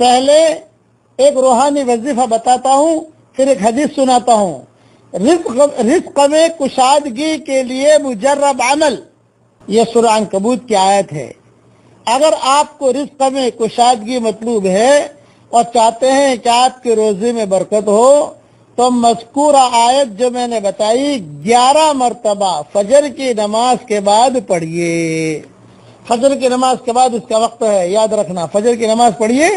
پہلے ایک روحانی وظیفہ بتاتا ہوں، پھر ایک حدیث سناتا ہوں۔ رزق میں کشادگی کے لیے مجرب عمل، یہ سورہ عنکبوت کی آیت ہے۔ اگر آپ کو رزق میں کشادگی مطلوب ہے اور چاہتے ہیں کہ آپ کے روزے میں برکت ہو، تو مذکورہ آیت جو میں نے بتائی 11 مرتبہ فجر کی نماز کے بعد پڑھیے۔ فجر کی نماز کے بعد اس کا وقت ہے، یاد رکھنا، فجر کی نماز پڑھیے،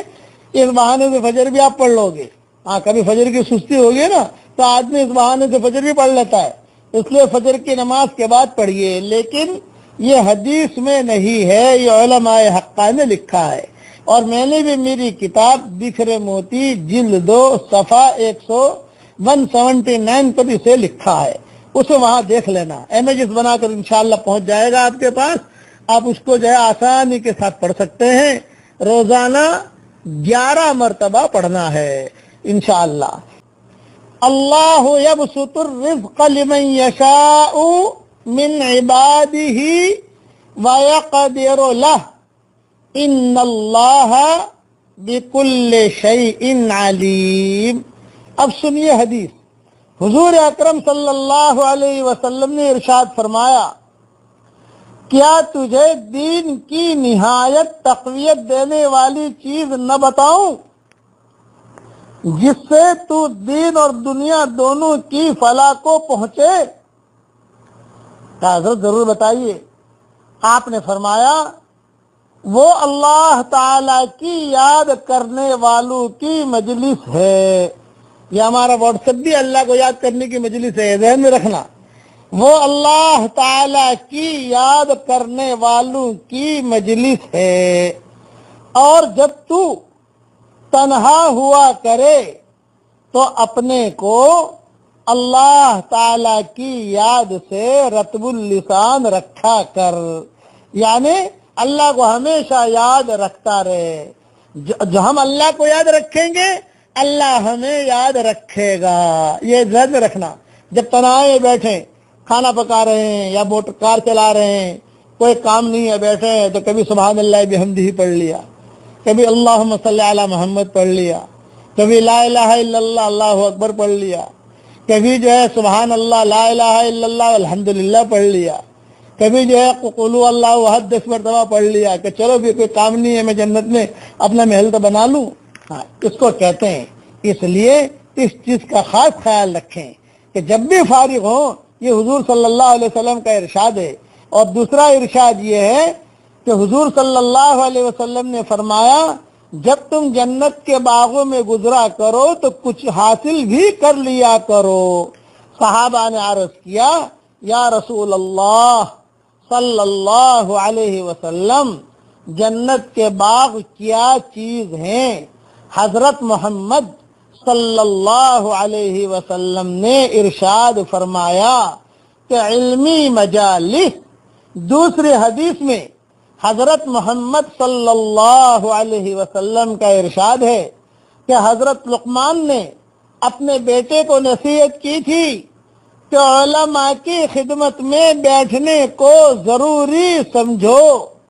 اس بہانے سے فجر بھی آپ پڑھ لو گے۔ ہاں، کبھی فجر کی سستی ہوگی نا تو آدمی اس بہانے سے فجر بھی پڑھ لیتا ہے، اس لیے فجر کی نماز کے بعد پڑھیے۔ لیکن یہ حدیث میں نہیں ہے، یہ علماء حقہ نے لکھا ہے، اور میں نے بھی میری کتاب بکھر موتی جلد 2 صفحہ 179 پر اسے لکھا ہے، اسے وہاں دیکھ لینا، امیجز بنا کر انشاءاللہ پہنچ جائے گا آپ کے پاس، آپ اس کو جو ہے آسانی کے ساتھ پڑھ سکتے ہیں۔ روزانہ 11 مرتبہ پڑھنا ہے انشاءاللہ۔ اللہ یبسط الرزق لمن یشاء من عبادہ ویقدر لہ ان اللہ بکل شیء علیم۔ اب سنیے حدیث، حضور اکرم صلی اللہ علیہ وسلم نے ارشاد فرمایا، کیا تجھے دین کی نہایت تقویت دینے والی چیز نہ بتاؤں جس سے تو دین اور دنیا دونوں کی فلاح کو پہنچے؟ حضرت ضرور بتائیے۔ آپ نے فرمایا، وہ اللہ تعالی کی یاد کرنے والوں کی مجلس ہے۔ یہ ہمارا واٹس ایپ بھی اللہ کو یاد کرنے کی مجلس ہے، ذہن میں رکھنا۔ وہ اللہ تعالی کی یاد کرنے والوں کی مجلس ہے، اور جب تو تنہا ہوا کرے تو اپنے کو اللہ تعالی کی یاد سے رطب اللسان رکھا کر، یعنی اللہ کو ہمیشہ یاد رکھتا رہے۔ جو ہم اللہ کو یاد رکھیں گے اللہ ہمیں یاد رکھے گا، یہ ذہن میں رکھنا۔ جب تنہائی بیٹھیں، کھانا پکا رہے ہیں یا موٹر کار چلا رہے ہیں، کوئی کام نہیں ہے، بیٹھے ہیں، تو کبھی سبحان اللہ بحمدہ پڑھ لیا، کبھی اللہم صلی علی محمد پڑھ لیا، کبھی لا الہ الا اللہ اللہ اکبر پڑھ لیا، کبھی جو ہے سبحان اللہ لا الہ الا اللہ الحمدللہ پڑھ لیا، کبھی جو ہے قل هو اللہ احد 10 مرتبہ پڑھ لیا کہ چلو بھی کوئی کام نہیں ہے، میں جنت میں اپنا محل تو بنا لوں۔ ہاں، اس کو کہتے ہیں۔ اس لیے اس چیز کا خاص خیال رکھیں کہ جب بھی فارغ ہوں، یہ حضور صلی اللہ علیہ وسلم کا ارشاد ہے۔ اور دوسرا ارشاد یہ ہے کہ حضور صلی اللہ علیہ وسلم نے فرمایا، جب تم جنت کے باغوں میں گزرا کرو تو کچھ حاصل بھی کر لیا کرو۔ صحابہ نے عرض کیا، یا رسول اللہ صلی اللہ علیہ وسلم، جنت کے باغ کیا چیز ہیں؟ حضرت محمد صلی اللہ علیہ وسلم نے ارشاد فرمایا کہ علمی مجالس۔ دوسری حدیث میں حضرت محمد صلی اللہ علیہ وسلم کا ارشاد ہے کہ حضرت لقمان نے اپنے بیٹے کو نصیحت کی تھی کہ علماء کی خدمت میں بیٹھنے کو ضروری سمجھو۔